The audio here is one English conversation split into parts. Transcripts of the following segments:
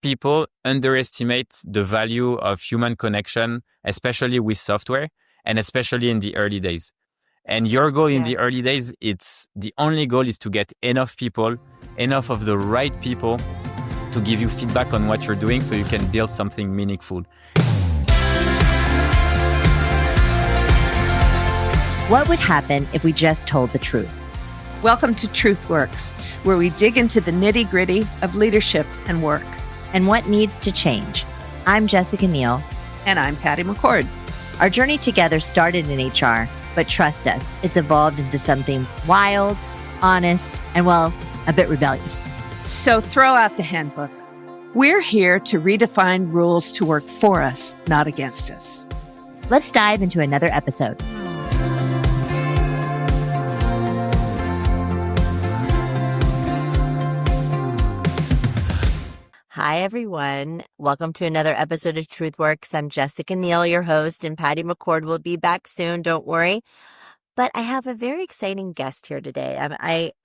people underestimate the value of human connection, especially with software and especially in the early days. And your goal in the early days, the only goal is to get enough people, enough of the right people to give you feedback on what you're doing so you can build something meaningful. What would happen if we just told the truth? Welcome to Truthworks, where we dig into the nitty-gritty of leadership and work. And what needs to change. I'm Jessica Neal. And I'm Patty McCord. Our journey together started in HR, but trust us, it's evolved into something wild, honest, and well, a bit rebellious. So throw out the handbook. We're here to redefine rules to work for us, not against us. Let's dive into another episode. Hi, everyone. Welcome to another episode of Truthworks. I'm Jessica Neal, your host, and Patty McCord will be back soon. Don't worry. But I have a very exciting guest here today.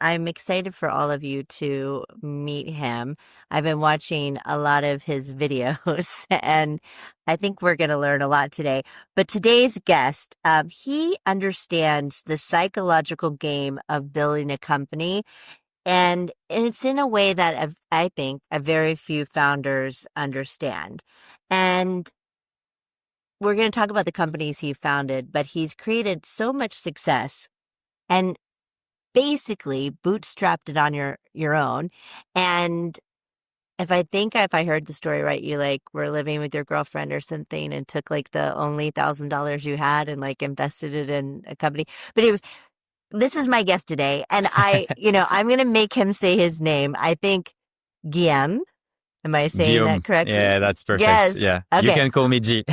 I'm excited for all of you to meet him. I've been watching a lot of his videos, and I think we're going to learn a lot today. But today's guest, he understands the psychological game of building a company. And it's in a way that I think a very few founders understand. And we're going to talk about the companies he founded, but he's created so much success and basically bootstrapped it on your own. And if I heard the story right, you were living with your girlfriend or something and took the only $1,000 you had and invested it in a company. But this is my guest today, and I'm going to make him say his name. I think Guillaume. Am I saying Guillaume. that correctly? Yeah, that's perfect. Yes. Yeah. Okay. You can call me G.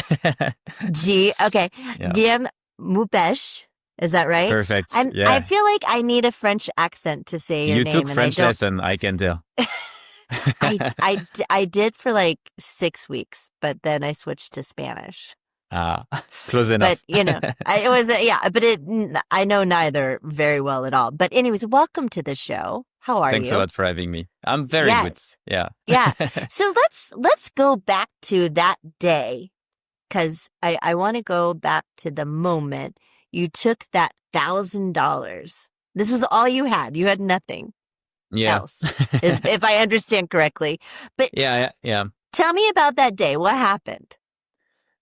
G. Okay. Yeah. Guillaume Moubeche. Is that right? Perfect. Yeah. I feel like I need a French accent to say your name. You took French lesson, I can tell. I did for 6 weeks, but then I switched to Spanish. Close enough. But I know neither very well at all. But anyways, welcome to the show. How are you? Thanks a lot for having me. I'm very good. Yeah. Yeah. So let's go back to that day, because I want to go back to the moment you took that $1,000. This was all you had. You had nothing else, if I understand correctly. But yeah. Tell me about that day. What happened?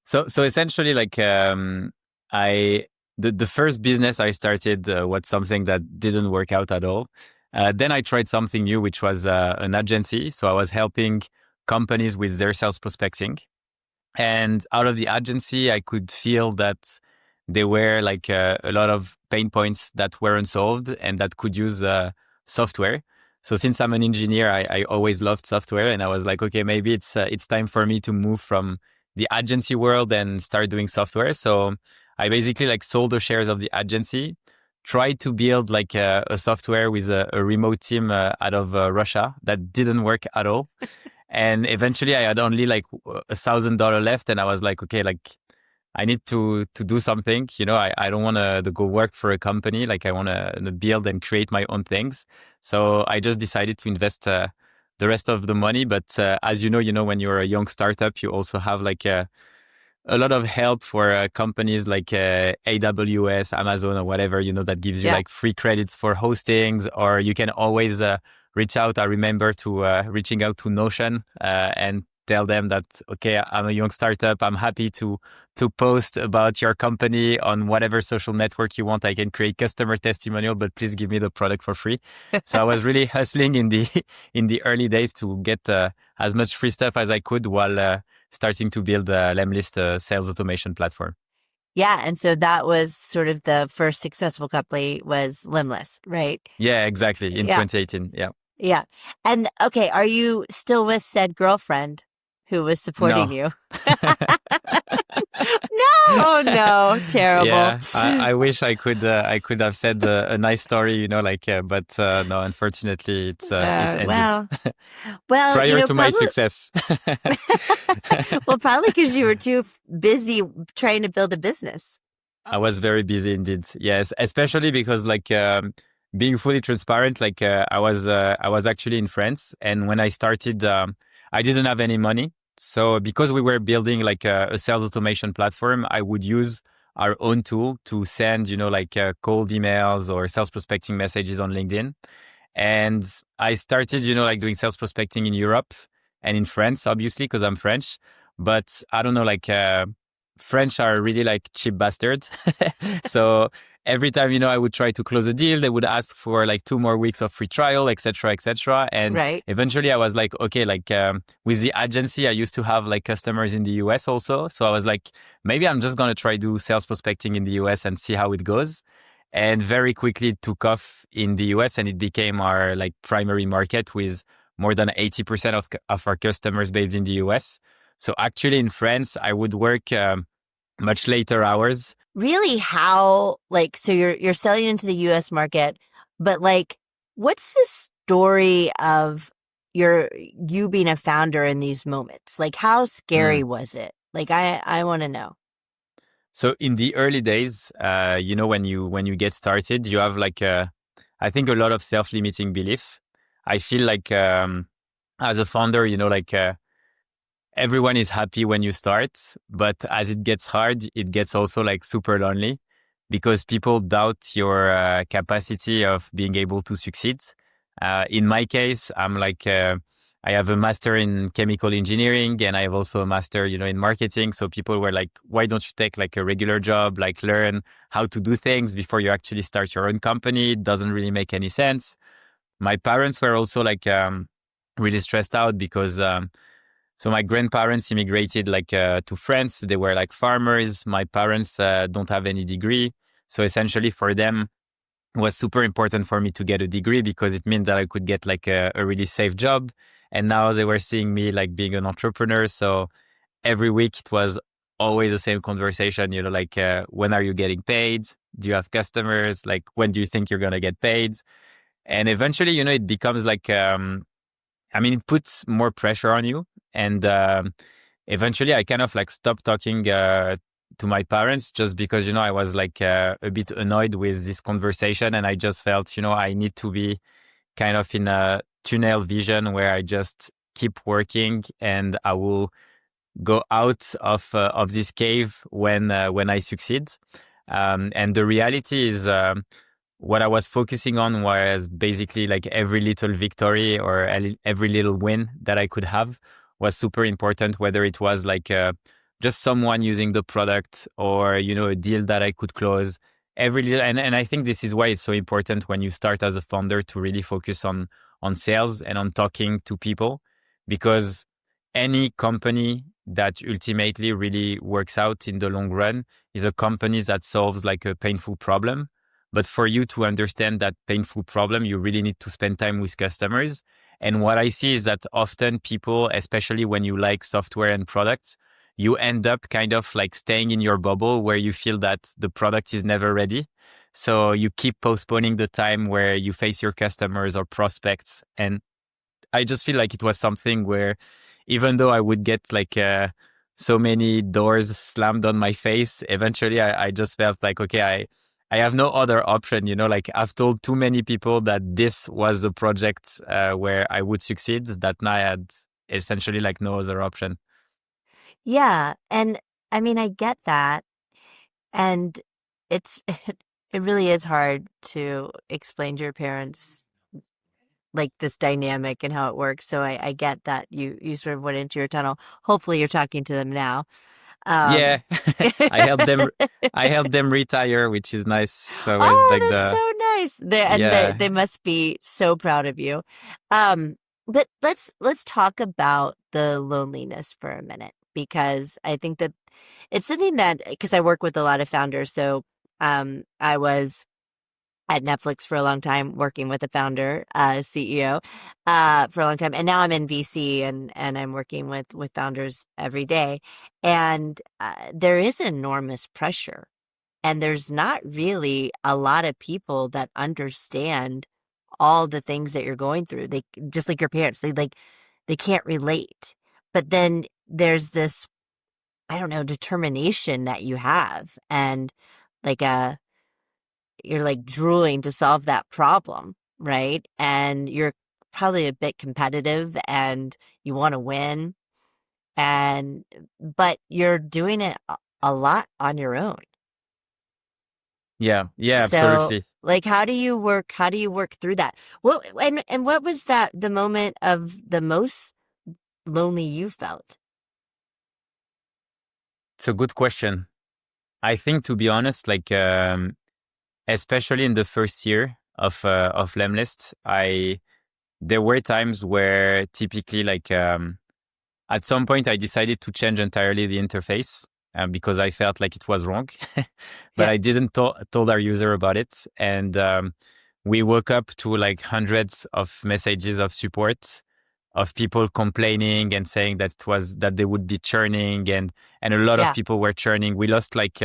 So essentially, the first business I started was something that didn't work out at all. Then I tried something new, which was an agency. So I was helping companies with their sales prospecting. And out of the agency, I could feel that there were a lot of pain points that weren't solved and that could use software. So since I'm an engineer, I always loved software. And I was like, okay, maybe it's time for me to move from the agency world and start doing software. So I basically sold the shares of the agency, tried to build a software with a remote team out of Russia. That didn't work at all. And eventually I had only $1,000 left. And I was like, okay, I need to do something. I don't want to go work for a company. I want to build and create my own things. So I just decided to invest the rest of the money. But as you know, when you're a young startup, you also have a lot of help for companies like AWS, Amazon, or whatever, that gives you free credits for hostings, or you can always reach out. I remember reaching out to Notion and tell them that, okay, I'm a young startup. I'm happy to post about your company on whatever social network you want. I can create customer testimonial, but please give me the product for free. So I was really hustling in the early days to get as much free stuff as I could while starting to build Lemlist, sales automation platform. Yeah. And so that was sort of the first successful company was Lemlist, right? Yeah, exactly. In 2018. Yeah. Yeah. And okay, are you still with said girlfriend who was supporting you? No, terrible. Yeah, I wish I could have said a nice story, but no, unfortunately, it ended. Well, prior to my success. Well, probably because you were too busy trying to build a business. I was very busy indeed. Yes, especially because being fully transparent, I was actually in France, and when I started, I didn't have any money. So because we were building like a sales automation platform, I would use our own tool to send, like cold emails or sales prospecting messages on LinkedIn. And I started, like doing sales prospecting in Europe and in France, obviously, because I'm French. But I don't know, like French are really like cheap bastards. So every time, I would try to close a deal, they would ask for like 2 more weeks of free trial, et cetera, et cetera. And Right. eventually I was like, okay, like with the agency, I used to have like customers in the US also. So I was like, maybe I'm just going to try do sales prospecting in the US and see how it goes. And very quickly it took off in the US and it became our like primary market with more than 80% of our customers based in the US. So actually in France, I would work much later hours. Really, how, like, so you're selling into the US market, but like, what's the story of you being a founder in these moments? Like, how scary was it? Like, I want to know. So in the early days, when you get started, you have like I think a lot of self-limiting belief. I feel like as a founder, like everyone is happy when you start, but as it gets hard, it gets also like super lonely because people doubt your capacity of being able to succeed. In my case, I'm like, I have a master in chemical engineering and I have also a master, in marketing. So people were like, why don't you take like a regular job, like learn how to do things before you actually start your own company? It doesn't really make any sense. My parents were also like really stressed out because so my grandparents immigrated like to France. They were like farmers. My parents don't have any degree. So essentially for them, it was super important for me to get a degree because it meant that I could get like a really safe job. And now they were seeing me like being an entrepreneur. So every week it was always the same conversation, like when are you getting paid? Do you have customers? Like when do you think you're going to get paid? And eventually, it becomes like, it puts more pressure on you. And eventually I kind of like stopped talking to my parents just because, I was like a bit annoyed with this conversation. And I just felt, I need to be kind of in a tunnel vision where I just keep working and I will go out of this cave when I succeed. And the reality is, what I was focusing on was basically like every little victory or every little win that I could have was super important, whether it was like just someone using the product or, a deal that I could close. Every little, and I think this is why it's so important when you start as a founder to really focus on sales and on talking to people, because any company that ultimately really works out in the long run is a company that solves like a painful problem. But for you to understand that painful problem, you really need to spend time with customers. And what I see is that often people, especially when you like software and products, you end up kind of like staying in your bubble where you feel that the product is never ready. So you keep postponing the time where you face your customers or prospects. And I just feel like it was something where even though I would get like so many doors slammed on my face, eventually I just felt like, okay, I have no other option, like I've told too many people that this was a project where I would succeed, that now I had essentially like no other option. Yeah. And I mean, I get that. And it's, it really is hard to explain to your parents like this dynamic and how it works. So I get that you sort of went into your tunnel. Hopefully you're talking to them now. Yeah, I helped them retire, which is nice. So it's Oh, like that's so nice. And yeah. they must be so proud of you. But let's talk about the loneliness for a minute, because I think that it's something that, because I work with a lot of founders. So I was at Netflix for a long time, working with a founder, CEO, for a long time, and now I'm in VC and I'm working with founders every day, and there is enormous pressure, and there's not really a lot of people that understand all the things that you're going through. They, just like your parents, they can't relate, but then there's this, I don't know, determination that you have, and like you're like drooling to solve that problem, right? And you're probably a bit competitive and you want to win, but you're doing it a lot on your own. Yeah, So absolutely. like, how do you work through that? And what was the moment of the most lonely you felt? It's a good question. I think, to be honest, like especially in the first year of Lemlist, there were times where typically like at some point I decided to change entirely the interface because I felt like it was wrong, but Yeah. I didn't told our user about it, and we woke up to like hundreds of messages of support of people complaining and saying that they would be churning, and a lot of Yeah. people were churning. We lost like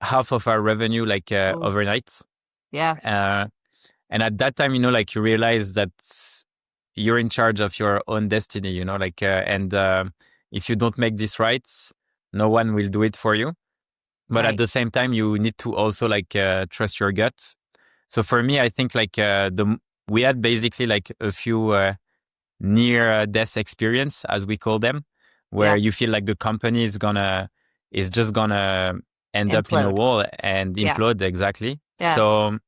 half of our revenue like Ooh. overnight. Yeah. And at that time, like you realize that you're in charge of your own destiny, like, and if you don't make this right, no one will do it for you. But at Right. the same time, you need to also like trust your gut. So for me, I think like we had basically like a few near death experience, as we call them, where Yeah. you feel like the company is just gonna end up in a Implode. wall and Yeah. implode. Exactly. Yeah. So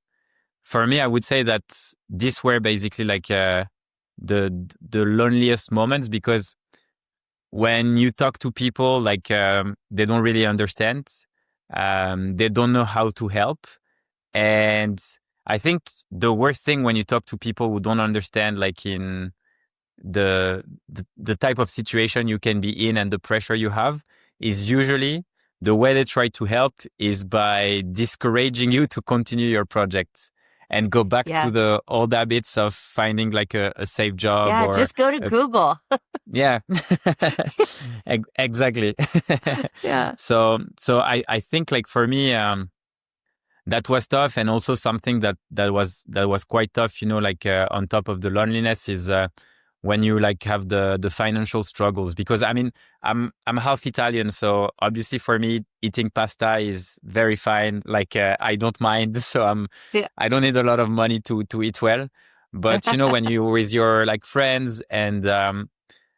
for me, I would say that these were basically like the loneliest moments, because when you talk to people, like they don't really understand, they don't know how to help, and I think the worst thing when you talk to people who don't understand, like in the type of situation you can be in and the pressure you have, is usually the way they try to help is by discouraging you to continue your project and go back Yeah. to the old habits of finding like a safe job. Yeah. Or Just go to Google. yeah. Exactly. Yeah. So I think like for me that was tough, and also something that was quite tough, like on top of the loneliness is when you like have the financial struggles, because I mean I'm half Italian, so obviously for me eating pasta is very fine, like I don't mind. So Yeah. I don't need a lot of money to eat well. But when you with your like friends and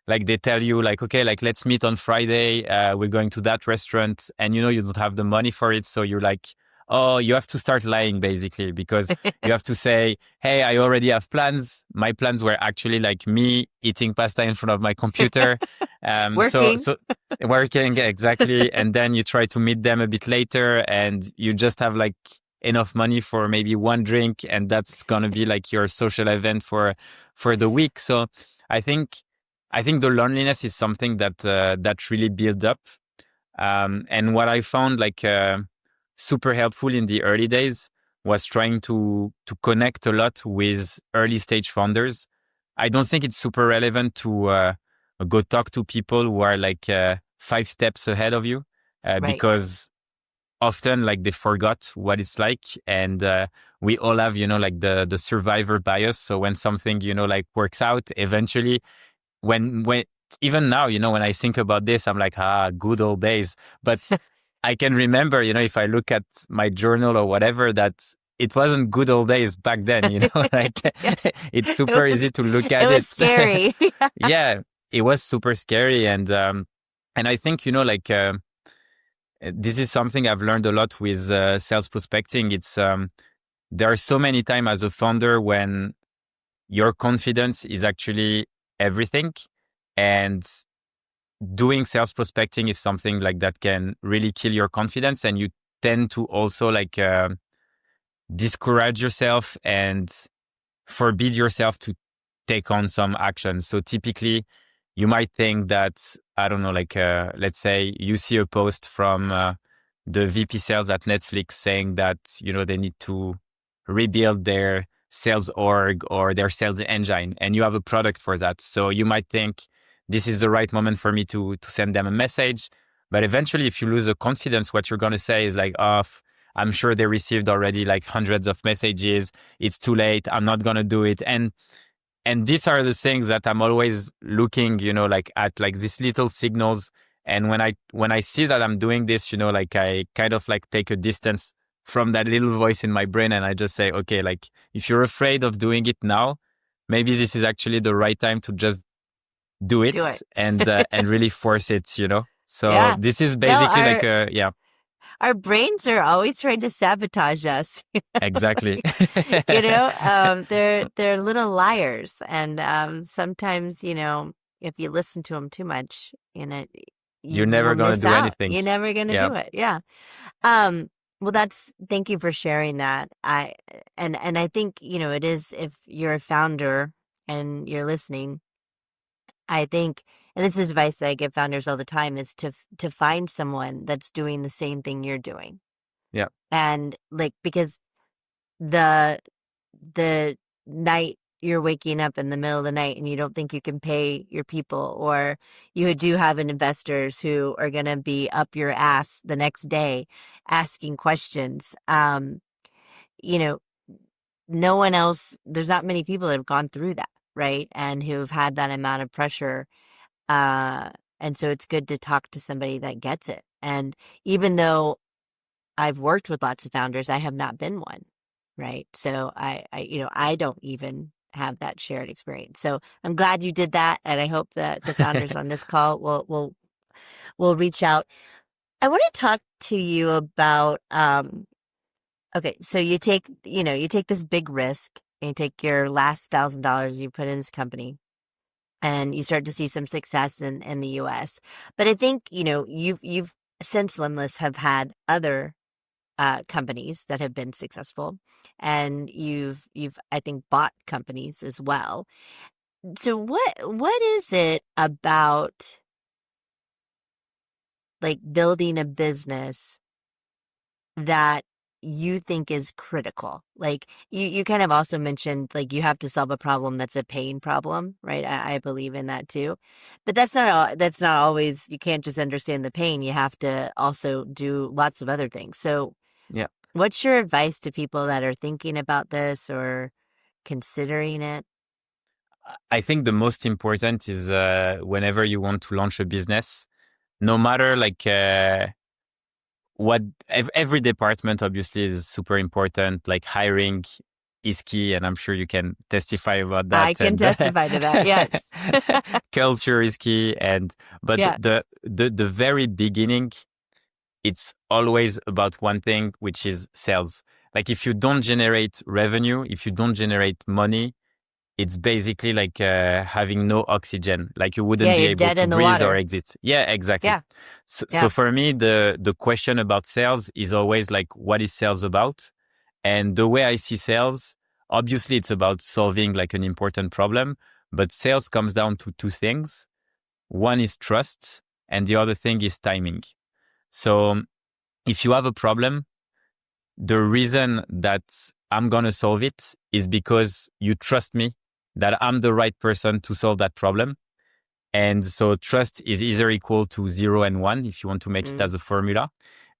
like they tell you like, okay, like let's meet on Friday, we're going to that restaurant, and you don't have the money for it, so you're like, oh, you have to start lying basically, because you have to say, hey, I already have plans. My plans were actually like me eating pasta in front of my computer. Working. So working, exactly. And then you try to meet them a bit later, and you just have like enough money for maybe one drink, and that's gonna be like your social event for the week. So I think the loneliness is something that really builds up. And what I found like super helpful in the early days was trying to connect a lot with early stage founders. I don't think it's super relevant to go talk to people who are like 5 steps ahead of you, Right. because often like they forgot what it's like, and we all have like the survivor bias. So when something like works out eventually, when even now, when I think about this, I'm like, good old days. But I can remember, if I look at my journal or whatever, that it wasn't good old days back then, like Yeah. it's super easy to look at it. It was scary. Yeah, it was super scary. And I think, like this is something I've learned a lot with sales prospecting. It's there are so many times as a founder when your confidence is actually everything, and doing sales prospecting is something like that can really kill your confidence, and you tend to also like discourage yourself and forbid yourself to take on some action. So typically you might think that, I don't know, like let's say you see a post from the VP sales at Netflix saying that they need to rebuild their sales org or their sales engine, and you have a product for that. So you might think this is the right moment for me to send them a message. But eventually, if you lose the confidence, what you're going to say is like, oh, I'm sure they received already like hundreds of messages. It's too late. I'm not going to do it. And these are the things that I'm always looking, like at like these little signals. And when I see that I'm doing this, like I kind of like take a distance from that little voice in my brain, and I just say, okay, like if you're afraid of doing it now, maybe this is actually the right time to just do it, Do it. and really force it, So Yeah. this is No, basically our brains are always trying to sabotage us. exactly. They're little liars, and sometimes if you listen to them too much, you You're will never going to miss do out. anything. You're never going to Yeah. do it. Yeah. Well, thank you for sharing that. And I think it is, if you're a founder and you're listening, I think, and this is advice that I give founders all the time, is to find someone that's doing the same thing you're doing. Yeah. And because the night you're waking up in the middle of the night and you don't think you can pay your people, or you do have investors who are going to be up your ass the next day asking questions. No one else, there's not many people that have gone through that, right? And who've had that amount of pressure. And so it's good to talk to somebody that gets it. And even though I've worked with lots of founders, I have not been one, right? So I don't even have that shared experience. So I'm glad you did that, and I hope that the founders on this call will reach out. I want to talk to you about okay, so you take this big risk, and you take your last $1,000 you put in this company, and you start to see some success in the US. But I think you've since Lemlist have had other companies that have been successful, and you've I think bought companies as well. So what is it about building a business that you think is critical? You kind of also mentioned you have to solve a problem that's a pain problem, right? I believe in that too, but that's not always. You can't just understand the pain. You have to also do lots of other things. So Yeah. what's your advice to people that are thinking about this or considering it? I think the most important is whenever you want to launch a business, no matter what every department obviously is super important. Like hiring is key, and I'm sure you can testify about that. I can testify to that. Yes. Culture is key, but Yeah. the very beginning, it's always about one thing, which is sales. Like if you don't generate revenue, if you don't generate money, it's basically like having no oxygen. Like you wouldn't be you're able dead to in the breathe water. or exit. Yeah, exactly. Yeah. So for me, the question about sales is always like, what is sales about? And the way I see sales, obviously it's about solving like an important problem, but sales comes down to two things. One is trust, and the other thing is timing. So if you have a problem, the reason that I'm going to solve it is because you trust me that I'm the right person to solve that problem. And so trust is either equal to 0 and 1 if you want to make it as a formula.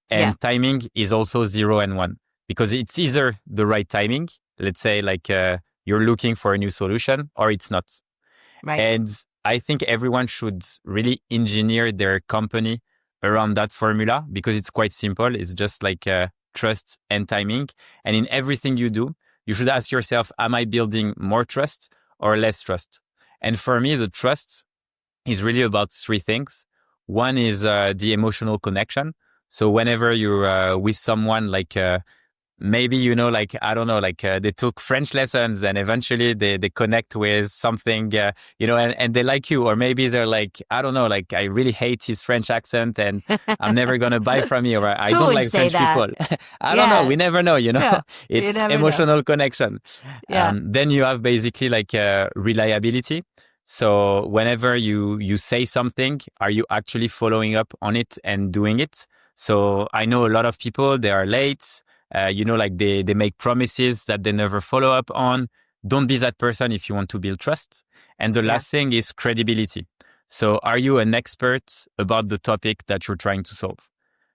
And timing is also 0 and 1 because it's either the right timing, let's say you're looking for a new solution, or it's not. Right. And I think everyone should really engineer their company around that formula because it's quite simple. It's just trust and timing. And in everything you do, you should ask yourself, am I building more trust or less trust? And for me, the trust is really about three things. One is the emotional connection. So whenever you're with someone, maybe, I don't know, they took French lessons and eventually they connect with something, and they like you. Or maybe they're like, I don't know, I really hate his French accent and I'm never going to buy from you. Or I don't like French people. I don't know. We never know, Yeah, it's emotional connection. Yeah. Then you have basically reliability. So whenever you say something, are you actually following up on it and doing it? So I know a lot of people, they are late. They make promises that they never follow up on. Don't be that person if you want to build trust. And the last thing is credibility. So are you an expert about the topic that you're trying to solve?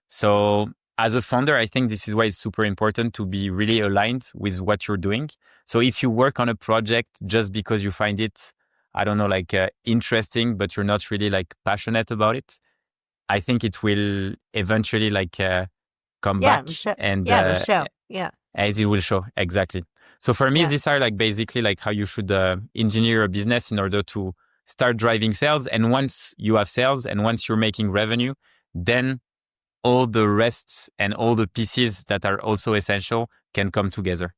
So as a founder, I think this is why it's super important to be really aligned with what you're doing. So if you work on a project just because you find it, I don't know, interesting, but you're not really passionate about it, I think it will eventually come back, and it'll show. Yeah. as it will show. Exactly. So for me, Yeah. these are like basically like how you should engineer a business in order to start driving sales. And once you have sales and once you're making revenue, then all the rests and all the pieces that are also essential can come together.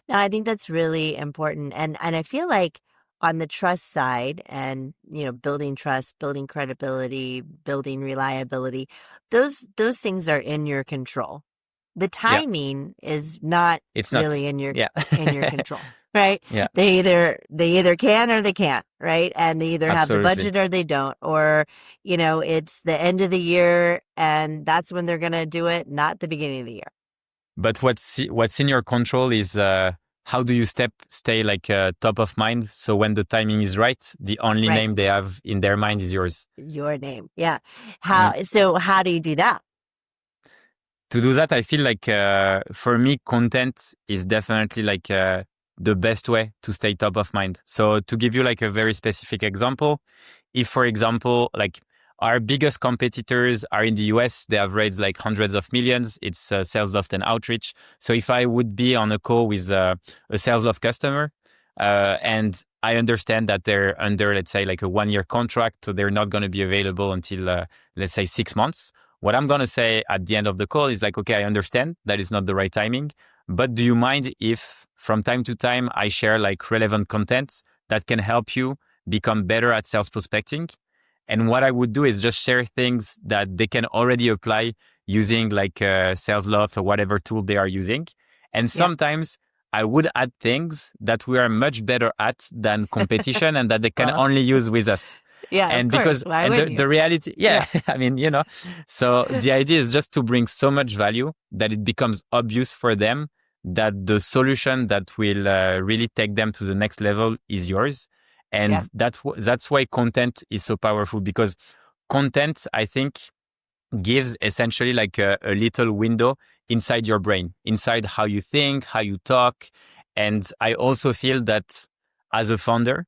No, I think that's really important. And I feel like on the trust side and, building trust, building credibility, building reliability, those things are in your control. The Yeah, timing is not it's not. really in Yeah. your control, right? Yeah, They either can or they can't, right? And they either have the absolutely. budget or they don't, or it's the end of the year and that's when they're going to do it, not the beginning of the year. But what's in your control is how do you stay like top of mind. So when the timing is right, the only Right. name they have in their mind is yours. Your name. Yeah. Mm. So how do you do that? To do that, I feel like for me, content is definitely like the best way to stay top of mind. So to give you like a very specific example, if for example, like our biggest competitors are in the US, they have raised like hundreds of millions. It's SalesLoft and Outreach. So if I would be on a call with a SalesLoft customer and I understand that they're under, let's say, like a 1-year contract, so they're not going to be available until, let's say, 6 months. What I'm going to say at the end of the call is like, okay, I understand that is not the right timing, but do you mind if from time to time I share like relevant content that can help you become better at sales prospecting? And what I would do is just share things that they can already apply using like SalesLoft or whatever tool they are using. And sometimes I would add things that we are much better at than competition and that they can Well, only use with us. yeah, And of course. because Why and wouldn't you? the reality, I mean, so the idea is just to bring so much value that it becomes obvious for them that the solution that will really take them to the next level is yours. And that's why content is so powerful, because content, I think, gives essentially like a little window inside your brain, inside how you think, how you talk. And I also feel that as a founder,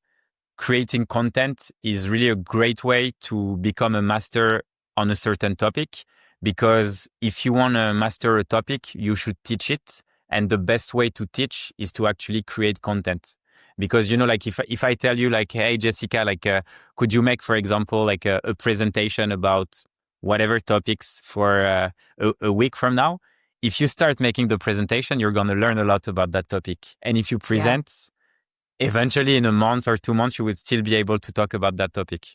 creating content is really a great way to become a master on a certain topic, because if you want to master a topic, you should teach it. And the best way to teach is to actually create content. Because, like if I tell you like, hey, Jessica, like, could you make, for example, like a presentation about whatever topics for a week from now? If you start making the presentation, you're going to learn a lot about that topic. And if you present, eventually in a month or 2 months, you would still be able to talk about that topic.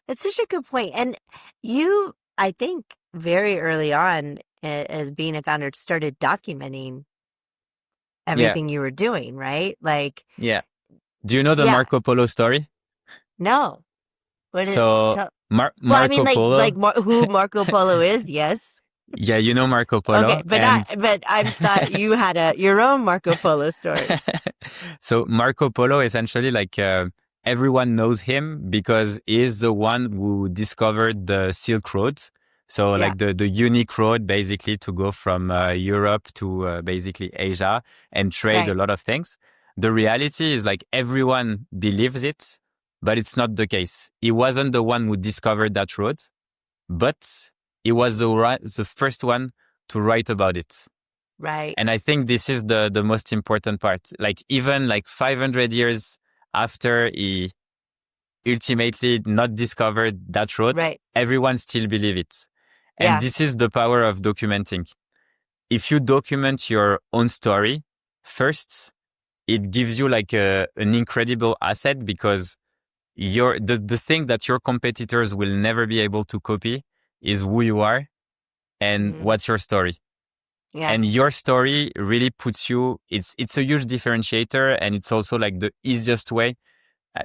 That's such a good point. And you, I think, very early on, as being a founder, started documenting everything you were doing, right? Like, yeah. Do you know the Marco Polo story? No. What is so Marco I mean, Polo. Who Marco Polo is? Yes. Yeah, you know Marco Polo. Okay, but I thought you had your own Marco Polo story. So Marco Polo, essentially, like everyone knows him because he is the one who discovered the Silk Road. So like the unique road, basically, to go from Europe to basically Asia and trade a lot of things. The reality is like everyone believes it, but it's not the case. He wasn't the one who discovered that road, but he was the first one to write about it. Right. And I think this is the most important part. Like even like 500 years after he ultimately not discovered that road, everyone still believe it. And this is the power of documenting. If you document your own story first, it gives you like an incredible asset, because the thing that your competitors will never be able to copy is who you are and what's your story. Yeah. And your story really puts you, it's a huge differentiator, and it's also like the easiest way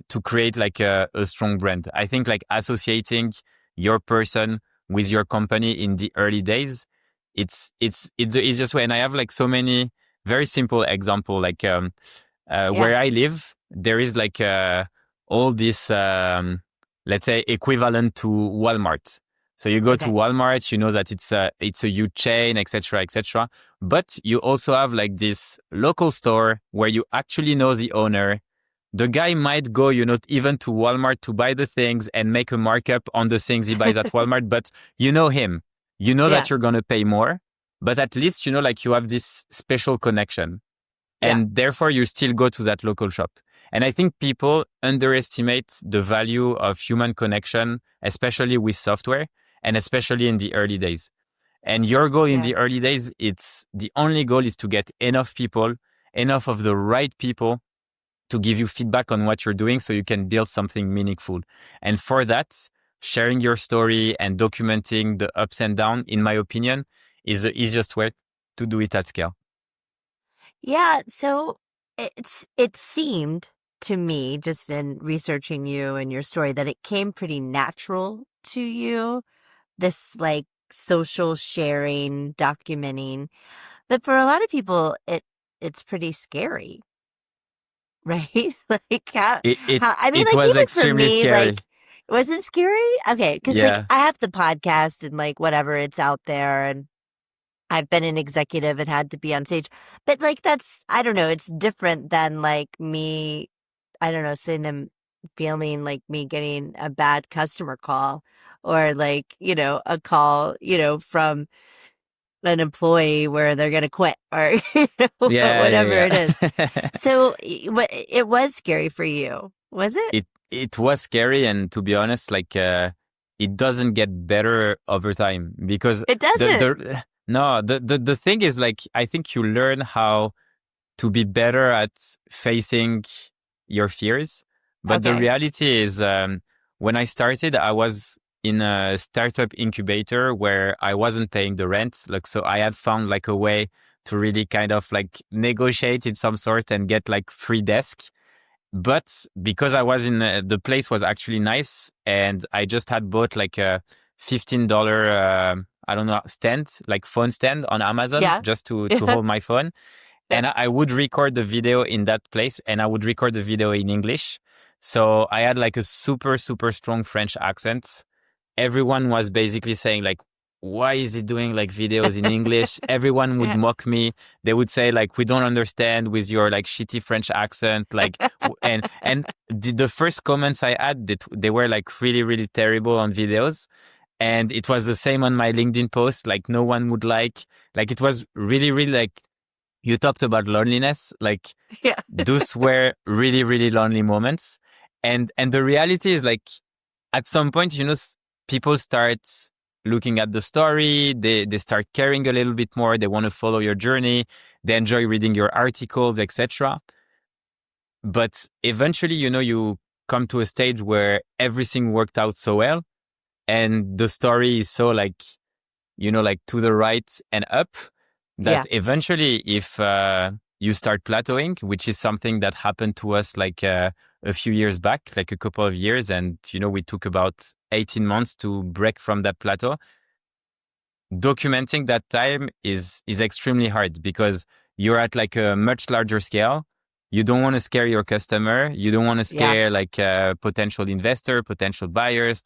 to create like a strong brand. I think like associating your person with your company in the early days, it's the easiest way. And I have like so many very simple example, like where I live, there is like all this, let's say, equivalent to Walmart. So you go to Walmart, you know that it's a huge chain, etc., etc. But you also have like this local store where you actually know the owner. The guy might go, even to Walmart to buy the things and make a markup on the things he buys at Walmart, but you know him. You know that you're going to pay more, but at least, like you have this special connection. And therefore you still go to that local shop. And I think people underestimate the value of human connection, especially with software and especially in the early days. And your goal in the early days, the only goal is to get enough people, enough of the right people to give you feedback on what you're doing so you can build something meaningful. And for that, sharing your story and documenting the ups and downs, in my opinion, is the easiest way to do it at scale. Yeah. So it seemed to me, just in researching you and your story, that it came pretty natural to you, this like social sharing, documenting. But for a lot of people, it's pretty scary, right? Like it was extremely scary. Like, was it scary? Okay, because like I have the podcast and like whatever, it's out there, and I've been an executive and had to be on stage, but like that's, I don't know, it's different than like me, I don't know, seeing them filming like me getting a bad customer call or like, you know, a call, you know, from an employee where they're going to quit or you know, whatever it is. So it was scary for you, was it? It was scary. And to be honest, like it doesn't get better over time because it doesn't. The thing is like, I think you learn how to be better at facing your fears. But the reality is when I started, I was in a startup incubator where I wasn't paying the rent. Like, so I had found like a way to really kind of like negotiate in some sort and get like free desk. But because I was in the place was actually nice and I just had bought like a $15, I don't know, stand, like phone stand on Amazon just to hold my phone. And I would record the video in that place and I would record the video in English. So I had like a super, super strong French accent. Everyone was basically saying like, why is he doing like videos in English? Everyone would mock me. They would say like, we don't understand with your like shitty French accent. Like, and the first comments I had, they were like really, really terrible on videos. And it was the same on my LinkedIn post. Like no one would like it was really, really like, you talked about loneliness. Like those were really, really lonely moments. And the reality is like, at some point, you know, people start looking at the story. They start caring a little bit more. They want to follow your journey. They enjoy reading your articles, etc. But eventually, you know, you come to a stage where everything worked out so well. And the story is so like, you know, like to the right and up that eventually if you start plateauing, which is something that happened to us like a few years back, like a couple of years. And, you know, we took about 18 months to break from that plateau. Documenting that time is extremely hard because you're at like a much larger scale. You don't want to scare your customer. You don't want to scare like potential investor, potential buyers.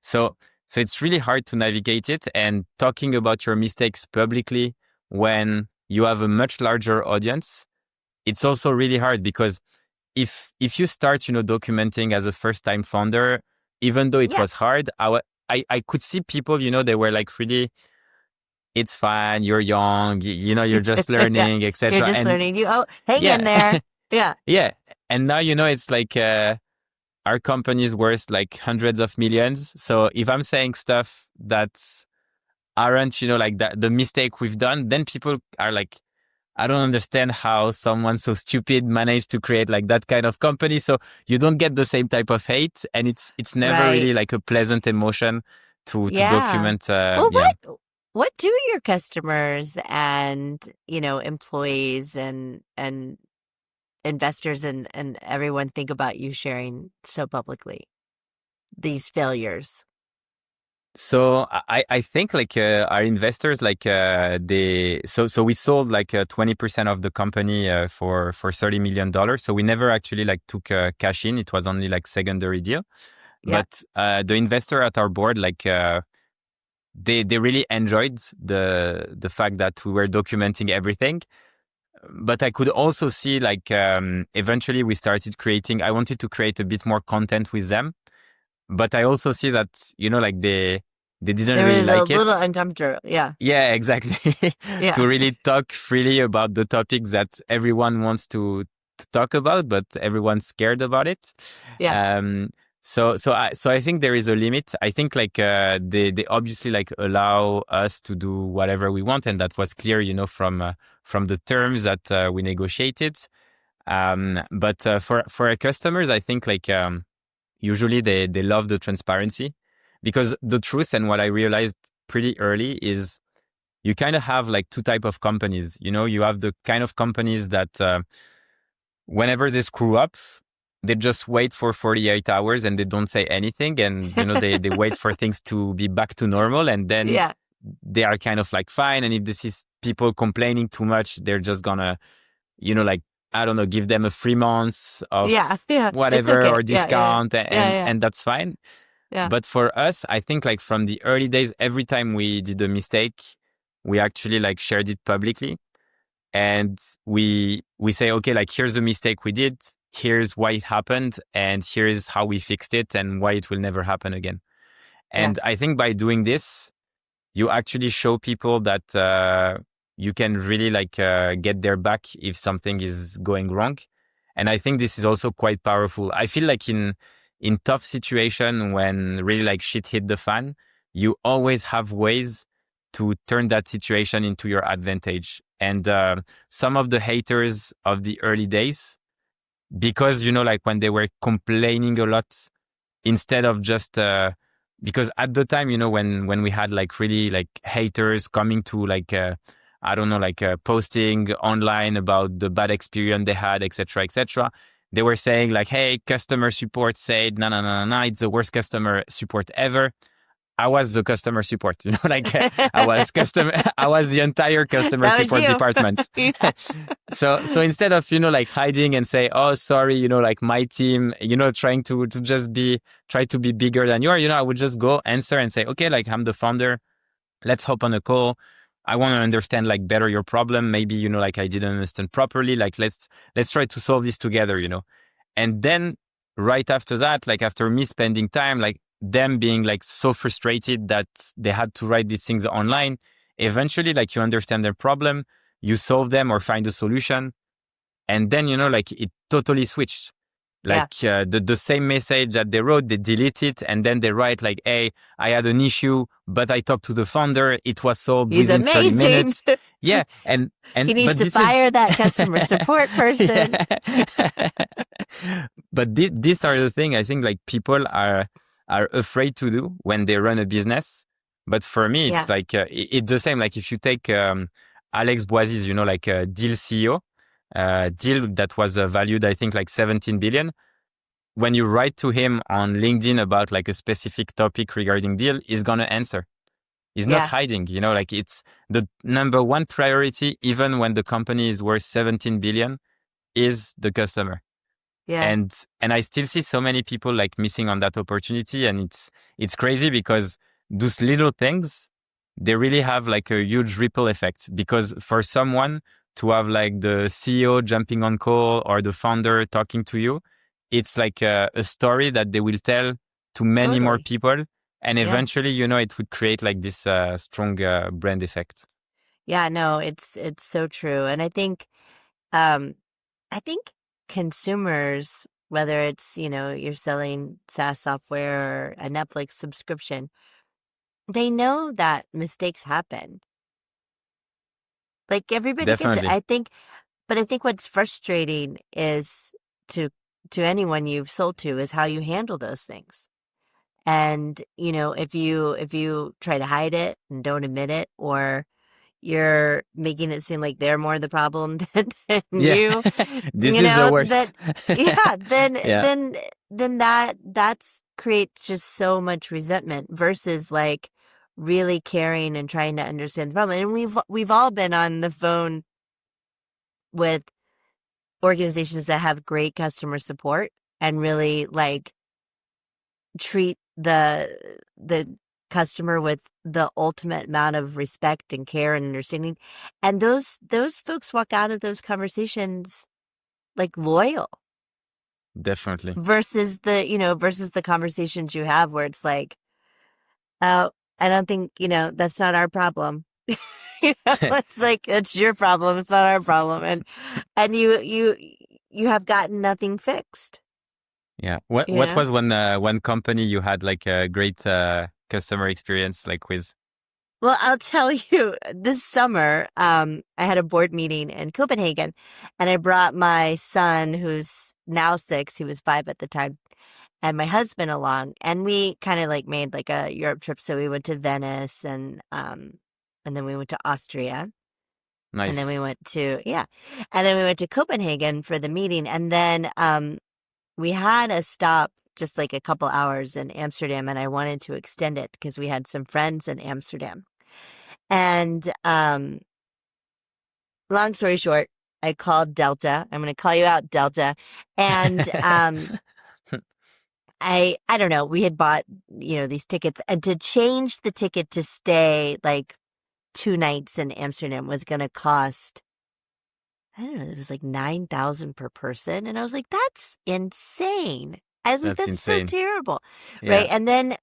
So it's really hard to navigate it. And talking about your mistakes publicly when you have a much larger audience, it's also really hard because if you start, you know, documenting as a first-time founder, even though it was hard, I could see people, you know, they were like really, it's fine, you're young, you know, you're just learning, etc. You're just learning. Hang in there. Yeah. And now, you know, it's like our company is worth like hundreds of millions. So if I'm saying stuff that aren't, you know, like the mistake we've done, then people are like, I don't understand how someone so stupid managed to create like that kind of company. So you don't get the same type of hate, and it's never really like a pleasant emotion to document. What do your customers and, you know, employees and investors and everyone think about you sharing so publicly these failures? So I think like our investors, like so we sold like 20% of the company for $30 million. So we never actually like took cash in. It was only like secondary deal. But the investor at our board, like they really enjoyed the fact that we were documenting everything. But I could also see like eventually we started creating. I wanted to create a bit more content with them. But I also see that, you know, like they they didn't They really were a like it. little uncomfortable. Yeah. Yeah, exactly. Yeah. To really talk freely about the topics that everyone wants to talk about, but everyone's scared about it. Yeah. So I think there is a limit. I think like they obviously like allow us to do whatever we want, and that was clear, from the terms that we negotiated. But for our customers, I think like usually they love the transparency, because the truth and what I realized pretty early is you kind of have like two type of companies. You have the kind of companies that whenever they screw up, they just wait for 48 hours and they don't say anything. And, they wait for things to be back to normal. And then Yeah. they are kind of like fine. And if this is people complaining too much, they're just gonna, like, I don't know, give them a 3 months of Yeah. It's whatever okay. or Yeah. discount, Yeah. and that's fine. Yeah. But for us, I think like from the early days, every time we did a mistake, we actually like shared it publicly. And we say, okay, like here's a mistake we did, here's why it happened, and here's how we fixed it and why it will never happen again. And I think by doing this, you actually show people that you can really like get their back if something is going wrong. And I think this is also quite powerful. I feel like in tough situation, when really like shit hit the fan, you always have ways to turn that situation into your advantage. And some of the haters of the early days, because, like when they were complaining a lot, instead of just, because at the time, when we had like really like haters coming to like, I don't know, like posting online about the bad experience they had, etc., they were saying like, hey, customer support said, no, it's the worst customer support ever. I was the customer support, like I was the entire customer That was support you. department. Yeah. So instead of, like hiding and say, oh, sorry, like my team, trying to just try to be bigger than you are, I would just go answer and say, okay, like I'm the founder. Let's hop on a call. I want to understand like better your problem. Maybe, like I didn't understand properly. Like let's try to solve this together, And then right after that, like after me spending time, like them being like so frustrated that they had to write these things online, eventually like you understand their problem, you solve them or find a solution. And then, like it totally switched. Like the same message that they wrote, they delete it. And then they write like, hey, I had an issue, but I talked to the founder. It was solved He's within 30 amazing. minutes. Yeah. And He needs but to this fire that customer support person. Yeah. But these are the thing I think like people are afraid to do when they run a business. But for me, it's like, it's the same. Like if you take Alex Boisis, like Deal CEO, Deal that was valued, I think like 17 billion. When you write to him on LinkedIn about like a specific topic regarding Deal, he's going to answer. He's not hiding, like it's the number one priority, even when the company is worth 17 billion, is the customer. Yeah. And I still see so many people like missing on that opportunity. And it's crazy because those little things, they really have like a huge ripple effect. Because for someone to have like the CEO jumping on call or the founder talking to you, it's like a story that they will tell to many more people. And eventually, it would create like this strong brand effect. Yeah, no, it's so true. And I think consumers, whether it's, you're selling SaaS software or a Netflix subscription, they know that mistakes happen. Like everybody Definitely. gets it. But I think what's frustrating is to anyone you've sold to is how you handle those things. And, if you try to hide it and don't admit it, or you're making it seem like they're more the problem than you, this is the worst. Then that's creates just so much resentment versus like really caring and trying to understand the problem. And we've all been on the phone with organizations that have great customer support and really like treat the customer with the ultimate amount of respect and care and understanding. And those folks walk out of those conversations like loyal. Definitely. Versus the conversations you have where it's like, oh, I don't think, that's not our problem. It's like, it's your problem. It's not our problem. And you have gotten nothing fixed. Yeah. What was one company you had like a great customer experience like with? Well, I'll tell you, this summer, I had a board meeting in Copenhagen, and I brought my son, who's now 6, he was 5 at the time, and my husband along, and we kind of like made like a Europe trip. So we went to Venice, and then we went to Austria. Nice. And then we went to Copenhagen for the meeting, and then we had a stop just like a couple hours in Amsterdam, and I wanted to extend it because we had some friends in Amsterdam. And long story short, I called Delta. I'm going to call you out, Delta. And I don't know. We had bought, these tickets, and to change the ticket to stay like 2 nights in Amsterdam was going to cost, I don't know, it was like 9,000 per person. And I was like, that's insane. I was like, that's insane. So terrible. Yeah. Right. And then,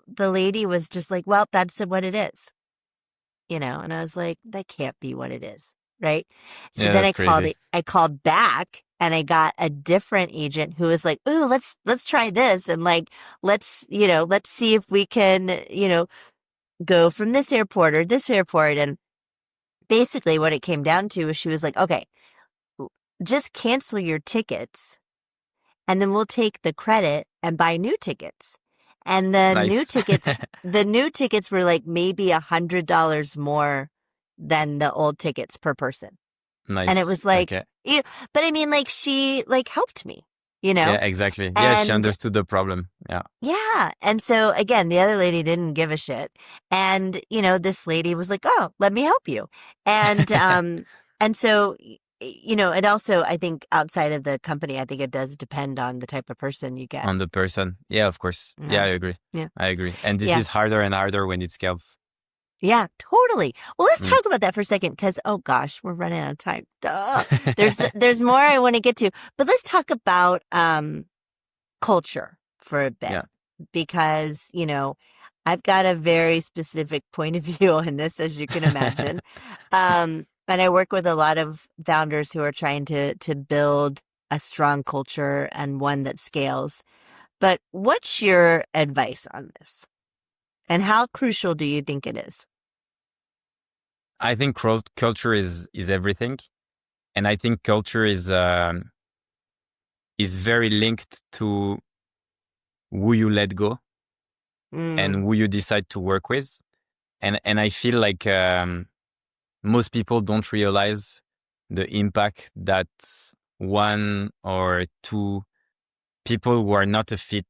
the lady was just like, well, that's what it is, and I was like, that can't be what it is. Right. So then I called back, and I got a different agent who was like, ooh, let's try this. And like, let's see if we can, go from this airport or this airport. And basically what it came down to is she was like, okay, just cancel your tickets, and then we'll take the credit and buy new tickets. And the new tickets were like maybe $100 more than the old tickets per person. Nice. And it was like, but I mean, like, she like helped me, Yeah, exactly. Yeah, she understood the problem. Yeah. Yeah. And so again, the other lady didn't give a shit. And, this lady was like, oh, let me help you. And, and so, it also, I think outside of the company, I think it does depend on the type of person you get. On the person. Yeah, of course. Yeah, I agree. Yeah. I agree. And this is harder and harder when it scales. Yeah, totally. Well, let's talk about that for a second, because, oh gosh, we're running out of time. Duh. There's more I want to get to, but let's talk about culture for a bit, because, I've got a very specific point of view on this, as you can imagine. And I work with a lot of founders who are trying to build a strong culture and one that scales. But what's your advice on this? And how crucial do you think it is? I think culture is everything. And I think culture is very linked to who you let go and who you decide to work with. And I feel like most people don't realize the impact that 1 or 2 people who are not a fit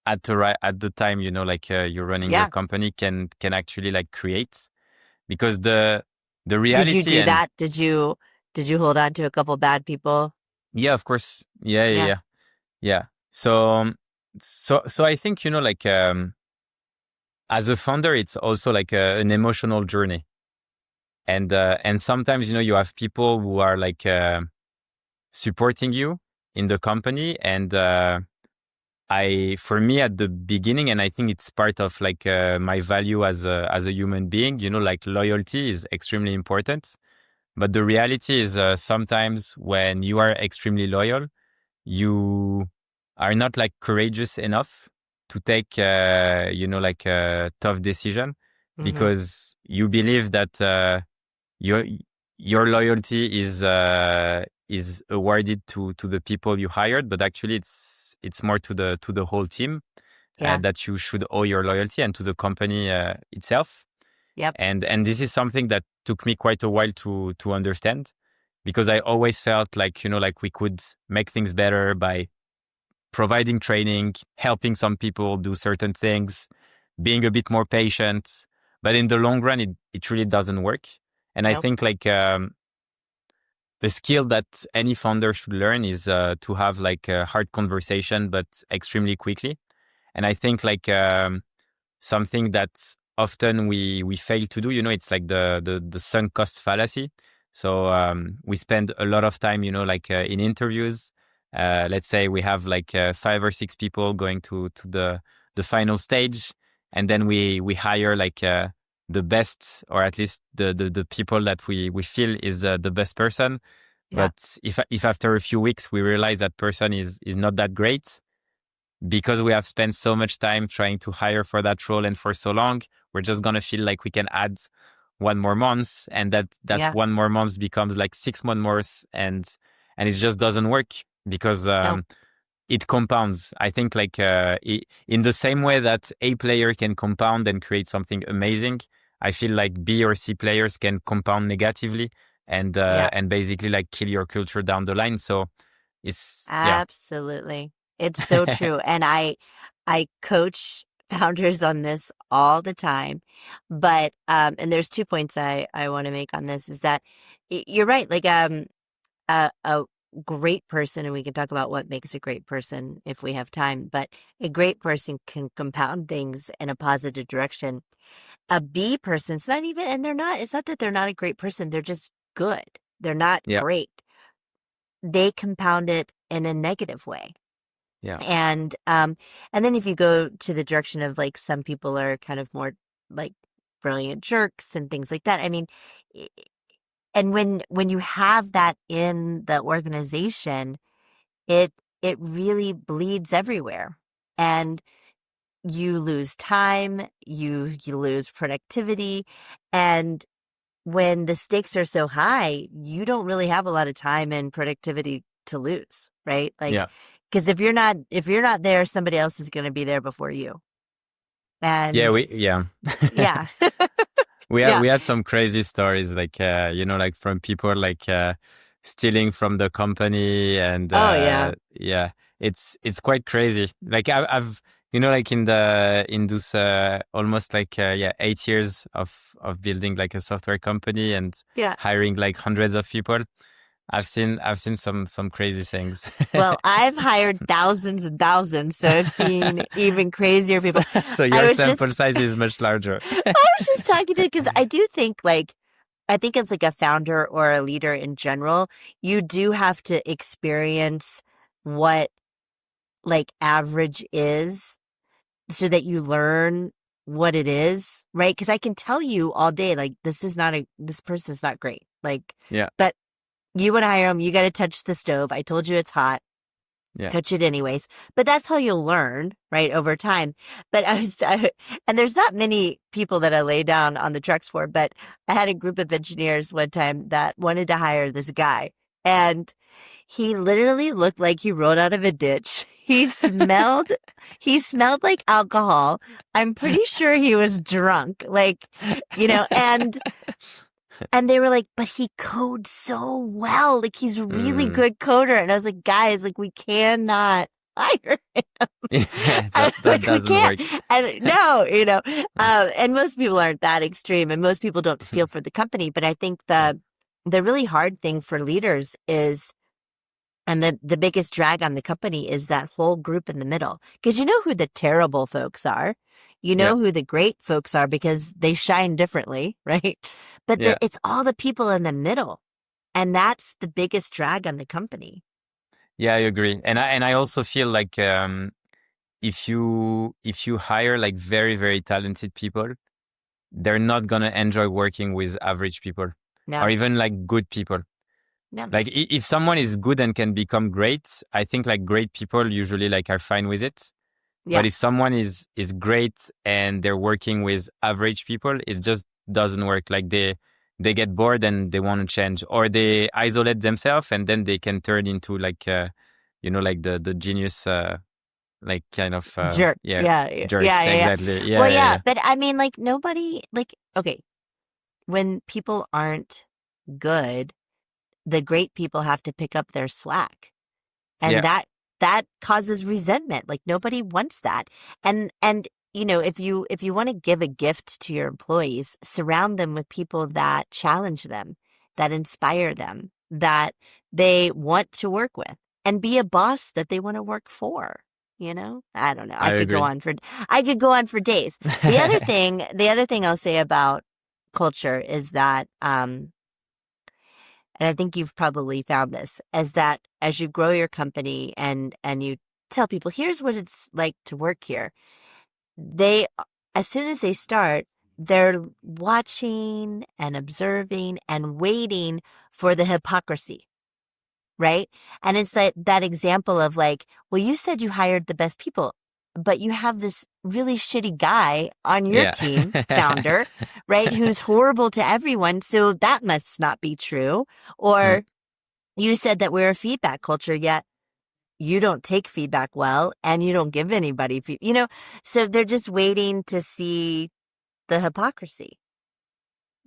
at the time, you're running your company can actually like create, because the reality. Did you do that? Did you hold on to a couple bad people? Yeah, of course. Yeah. So I think, as a founder, it's also like an emotional journey. And sometimes, you have people who are like supporting you in the company. And for me at the beginning, and I think it's part of like my value as a human being, like loyalty is extremely important. But the reality is sometimes when you are extremely loyal, you are not like courageous enough to take, like a tough decision, because you believe that your loyalty is awarded to the people you hired, but actually it's more to the whole team that you should owe your loyalty, and to the company itself. Yep. And this is something that took me quite a while to understand, because I always felt like, like we could make things better by providing training, helping some people do certain things, being a bit more patient. But in the long run, it really doesn't work. And I think like a skill that any founder should learn is to have like a hard conversation, but extremely quickly. And I think like something that often we fail to do, it's like the sunk cost fallacy. So we spend a lot of time, like in interviews. Let's say we have like 5 or 6 people going to the the final stage, and then we hire like the best, or at least the people that we feel is the best person. Yeah. But if after a few weeks we realize that person is not that great, because we have spent so much time trying to hire for that role and for so long, we're just gonna feel like we can add one more month, and that Yeah. one more month becomes like 6 months more, and it just doesn't work because No. it compounds. I think like in the same way that A player can compound and create something amazing, I feel like B or C players can compound negatively and Yeah. and basically like kill your culture down the line. So it's Absolutely. It's so true. And I coach founders on this all the time. But and there's 2 points I want to make on this is that you're right. Like a great person, and we can talk about what makes a great person if we have time, but a great person can compound things in a positive direction. A B person, it's not even, and it's not that they're not a great person, they're just good. They're not yeah. great. They compound it in a negative way. Yeah. And then if you go to the direction of like some people are kind of more like brilliant jerks and things like that. I mean, and when you have that in the organization, it really bleeds everywhere. And you lose time, you lose productivity, and when the stakes are so high, you don't really have a lot of time and productivity to lose, right? Like, Yeah. because if you're not there, somebody else is going to be there before you. And Yeah. yeah, We yeah, had some crazy stories, like like from people like stealing from the company, and oh yeah, yeah, it's quite crazy. Like I've like in this almost like 8 years of building like a software company and yeah. hiring like hundreds of people. I've seen some crazy things. Well, I've hired thousands and thousands, so I've seen even crazier so, people. so I your was just sample size is much larger. I was just talking to, because I do think like, I think as like a founder or a leader in general, you do have to experience what like average is so that you learn what it is, right? Because I can tell you all day, like, this person's not great. Like, Yeah. but you want to hire them, you got to touch the stove. I told you it's hot. Yeah. Touch it anyways. But that's how you'll learn, right, over time. But and there's not many people that I lay down on the trucks for, but I had a group of engineers one time that wanted to hire this guy. And he literally looked like he rolled out of a ditch. He smelled like alcohol. I'm pretty sure he was drunk. Like, and they were like, but he codes so well. Like, he's a really good coder. And I was like, guys, like, we cannot hire him. that Like, we doesn't can't. work. And no, and most people aren't that extreme, and most people don't steal for the company. But I think the really hard thing for leaders is, and the biggest drag on the company is that whole group in the middle. Because you know who the terrible folks are. You know who the great folks are because they shine differently, right? But it's all the people in the middle. And that's the biggest drag on the company. Yeah, I agree. And I also feel like if you hire like very, very talented people, they're not gonna enjoy working with average people No, or even like good people. no. Like if someone is good and can become great, I think like great people usually like are fine with it. Yeah. But if someone is great and they're working with average people, it just doesn't work. Like they get bored and they want to change, or they isolate themselves and then they can turn into like like the genius like kind of Jerk. jerks. Yeah. Exactly. Yeah, Well, yeah, yeah. but I mean, like, nobody, like, okay, when people aren't good, the great people have to pick up their slack. And Yeah. that causes resentment. Like, nobody wants that. And if you want to give a gift to your employees, surround them with people that challenge them, that inspire them, that they want to work with, and be a boss that they want to work for. I don't know. I I could agree. go on for days. The other thing I'll say about culture is that, and I think you've probably found this, is that as you grow your company and you tell people, here's what it's like to work here, they, as soon as they start, they're watching and observing and waiting for the hypocrisy, right? And it's like that example of like, well, you said you hired the best people, but you have this really shitty guy on your team, founder, right? Who's horrible to everyone. So that must not be true. Or you said that we're a feedback culture, yet you don't take feedback well and you don't give anybody, so they're just waiting to see the hypocrisy.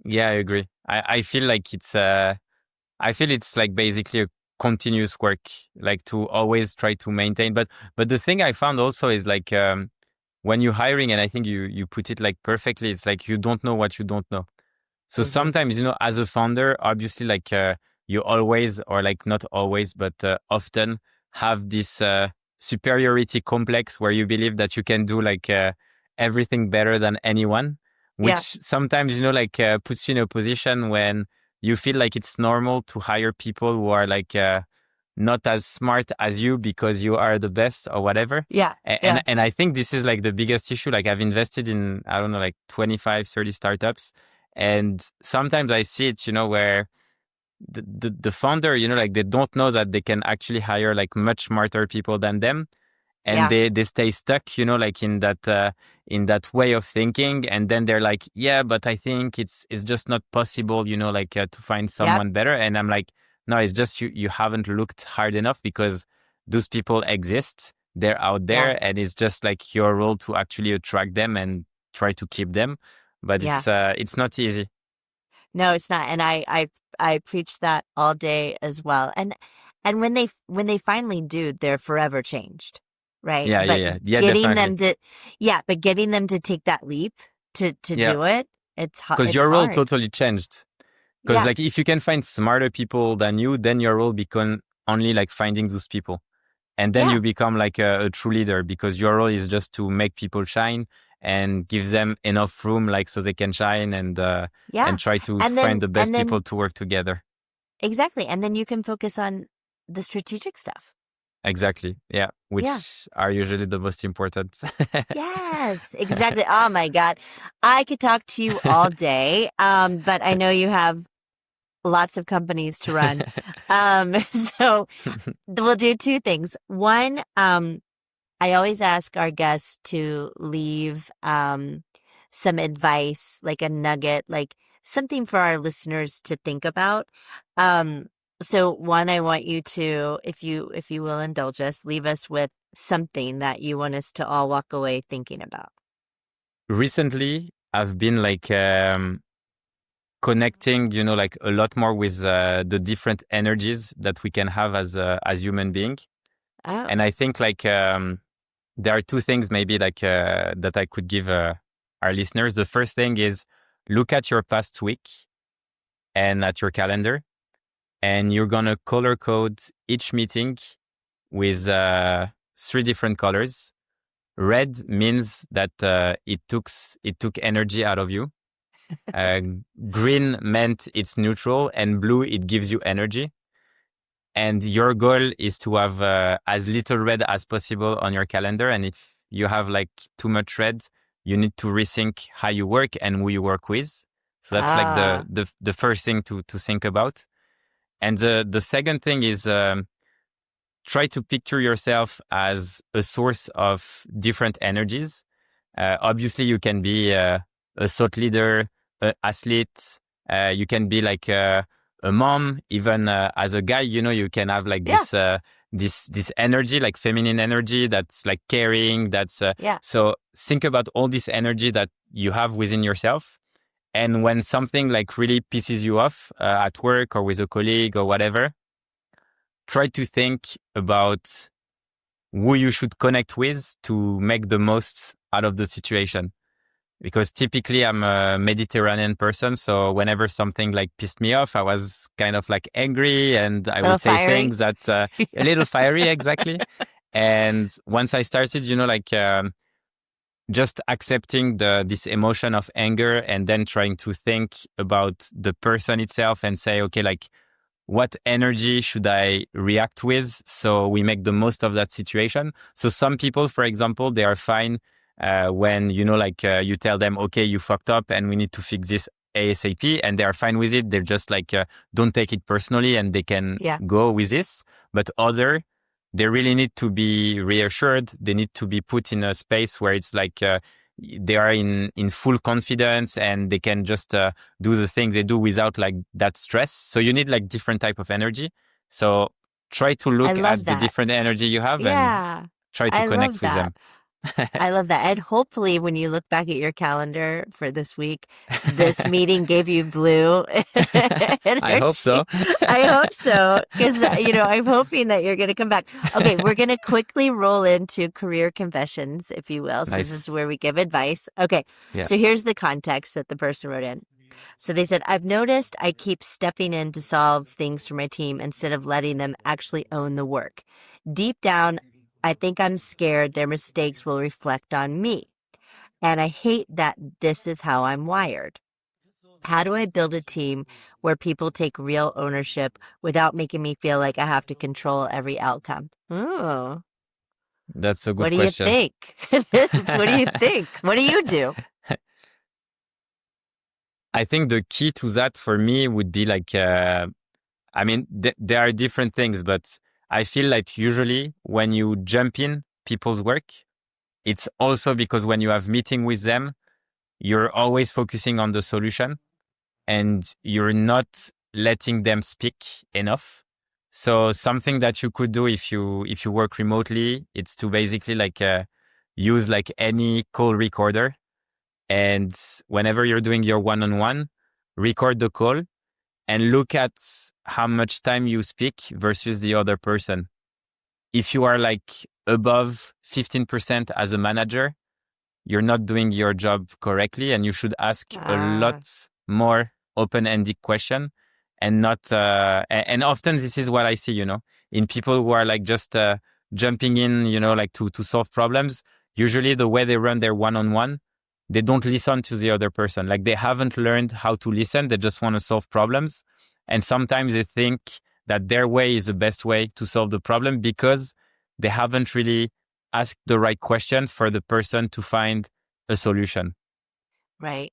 Yeah, I agree. I feel like it's like basically a continuous work, like to always try to maintain. But the thing I found also is like when you're hiring, and I think you put it like perfectly, it's like you don't know what you don't know. So sometimes, as a founder, obviously like you always, or like not always, but often have this superiority complex where you believe that you can do like everything better than anyone, which sometimes, like puts you in a position when you feel like it's normal to hire people who are like not as smart as you because you are the best or whatever. And I think this is like the biggest issue. Like I've invested in, I don't know, like 25, 30 startups. And sometimes I see it, where the founder, like they don't know that they can actually hire like much smarter people than them. And they stay stuck, like in that way of thinking. And then they're like, yeah, but I think it's just not possible, like to find someone better. And I'm like, no, it's just you haven't looked hard enough, because those people exist. They're out there, and it's just like your role to actually attract them and try to keep them. But it's not easy. No, it's not. And I preach that all day as well. And when they finally do, they're forever changed. Right. Yeah, but getting definitely. But getting them to take that leap to do it, it's hard. Because your role totally changed. Because like if you can find smarter people than you, then your role become only like finding those people. And then you become like a true leader, because your role is just to make people shine and give them enough room, like so they can shine and try to find the best people to work together. Exactly. And then you can focus on the strategic stuff. Exactly. Yeah. Which are usually the most important. Yes, exactly. Oh my God. I could talk to you all day. But I know you have lots of companies to run. So we'll do two things. One, I always ask our guests to leave some advice, like a nugget, like something for our listeners to think about. So one, I want you to, if you will indulge us, leave us with something that you want us to all walk away thinking about. Recently, I've been like connecting, like a lot more with the different energies that we can have as human being. Oh. And I think like there are two things maybe like that I could give our listeners. The first thing is look at your past week and at your calendar. And you're going to color code each meeting with 3 different colors. Red means that it took energy out of you. Green meant it's neutral, and blue, it gives you energy. And your goal is to have as little red as possible on your calendar. And if you have like too much red, you need to rethink how you work and who you work with. So that's like the first thing to think about. And the second thing is try to picture yourself as a source of different energies. Obviously, you can be a thought leader, an athlete. You can be like a mom. Even as a guy, you can have like this energy, like feminine energy that's like caring. So think about all this energy that you have within yourself. And when something like really pisses you off at work or with a colleague or whatever, try to think about who you should connect with to make the most out of the situation. Because typically I'm a Mediterranean person. So whenever something like pissed me off, I was kind of like angry and I would say things that a little fiery, exactly. And once I started, just accepting this emotion of anger and then trying to think about the person itself and say, okay, like what energy should I react with so we make the most of that situation? So some people, for example, they are fine when, like you tell them, okay, you fucked up and we need to fix this ASAP, and they are fine with it. They're just like, don't take it personally, and they can go with this. But they really need to be reassured. They need to be put in a space where it's like they are in full confidence and they can just do the things they do without like that stress. So you need like different type of energy. So try to look at the different energy you have and try to connect with them. I love that. And hopefully when you look back at your calendar for this week, this meeting gave you blue energy. I hope so. I hope so. Because, I'm hoping that you're going to come back. Okay, we're going to quickly roll into career confessions, if you will. So This is where we give advice. Okay, So here's the context that the person wrote in. So they said, I've noticed I keep stepping in to solve things for my team instead of letting them actually own the work. Deep down, I think I'm scared their mistakes will reflect on me. And I hate that this is how I'm wired. How do I build a team where people take real ownership without making me feel like I have to control every outcome? Oh, that's a good question. What do you think? What do you think? What do you do? I think the key to that for me would be like, there are different things, but I feel like usually when you jump in people's work, it's also because when you have meeting with them, you're always focusing on the solution and you're not letting them speak enough. So something that you could do if you work remotely, it's to basically like use like any call recorder. And whenever you're doing your one-on-one, record the call and look at how much time you speak versus the other person. If you are like above 15% as a manager, you're not doing your job correctly, and you should ask a lot more open-ended question and not, and often this is what I see, in people who are like just jumping in, like to solve problems. Usually the way they run their one-on-one, they don't listen to the other person. Like they haven't learned how to listen. They just want to solve problems. And sometimes they think that their way is the best way to solve the problem because they haven't really asked the right question for the person to find a solution. Right.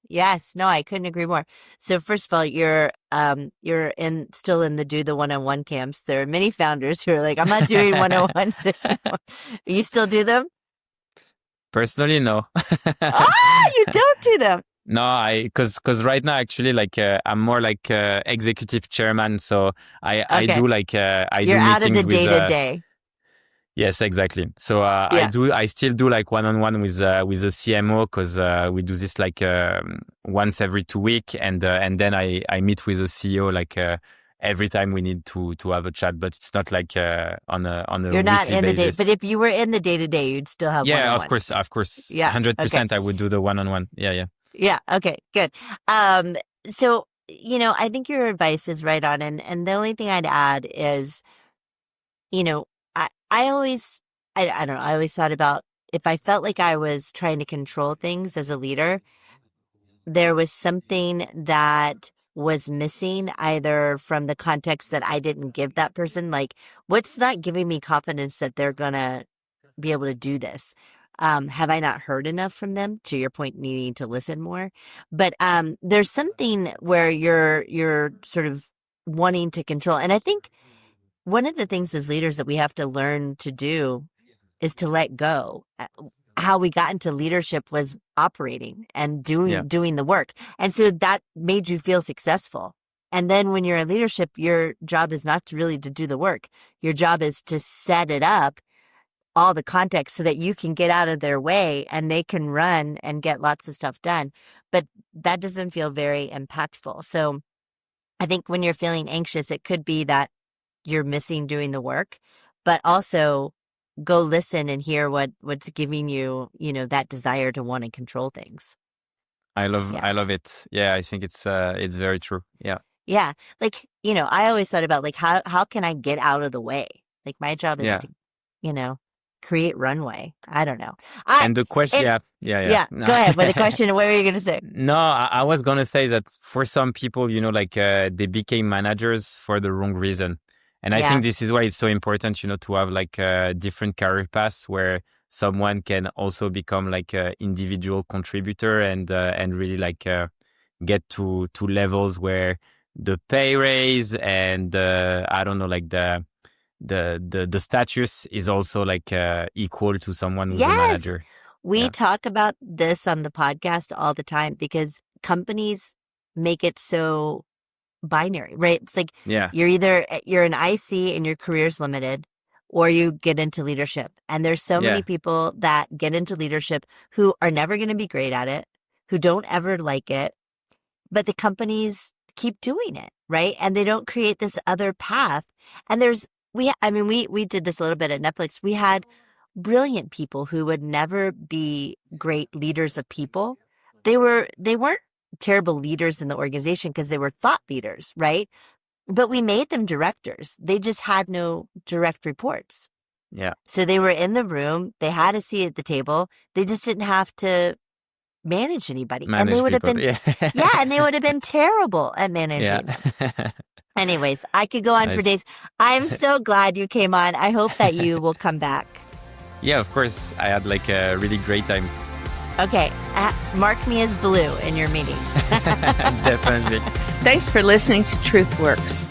Yes. No, I couldn't agree more. So first of all, you're still in the do the one-on-one camps. There are many founders who are like, I'm not doing one-on-ones anymore. You still do them? Personally, no. You don't do them. No, because right now actually like I'm more like executive chairman, so I do like You're do meetings out of the with, day to day. Yes, exactly. So I still do like one-on-one with the CMO because we do this like once every 2 weeks, and then I meet with the CEO like every time we need to have a chat, but it's not like on a You're not weekly in the basis. day, but if you were in the day to day, you'd still have one-on-ones. Of course. Yeah, 100%. I would do the one-on-one. Yeah. Okay. Good. So I think your advice is right on, and the only thing I'd add is, I always thought about if I felt like I was trying to control things as a leader, there was something that was missing either from the context that I didn't give that person. Like, what's not giving me confidence that they're going to be able to do this? Have I not heard enough from them? To your point, needing to listen more. But there's something where you're sort of wanting to control. And I think one of the things as leaders that we have to learn to do is to let go. How we got into leadership was operating and doing the work. And so that made you feel successful. And then when you're in leadership, your job is not to do the work. Your job is to set it up, all the context, so that you can get out of their way and they can run and get lots of stuff done. But that doesn't feel very impactful. So I think when you're feeling anxious, it could be that you're missing doing the work, but also go listen and hear what's giving you, that desire to want to control things. I love it. Yeah, I think it's very true. Yeah. Yeah. Like, I always thought about like, how can I get out of the way? Like my job is to, create runway. I don't know. And the question, yeah. No. Go ahead. What the question? What were you going to say? No, I was going to say that for some people, like they became managers for the wrong reason. And I think this is why it's so important, to have like different career paths where someone can also become like an individual contributor and really like get to levels where the pay raise and I don't know, like the status is also like equal to someone who's a manager. We talk about this on the podcast all the time because companies make it so binary, right? It's like you're an IC and your career's limited, or you get into leadership. And there's so many people that get into leadership who are never going to be great at it, who don't ever like it, but the companies keep doing it, right? And they don't create this other path. And we did this a little bit at Netflix. We had brilliant people who would never be great leaders of people. They weren't terrible leaders in the organization because they were thought leaders, right? But we made them directors. They just had no direct reports. Yeah. So they were in the room. They had a seat at the table. They just didn't have to manage anybody. And they would have been, and they would have been terrible at managing them. Anyways, I could go on for days. I'm so glad you came on. I hope that you will come back. Yeah, of course. I had like a really great time. Okay. Mark me as blue in your meetings. Definitely. Thanks for listening to Truthworks.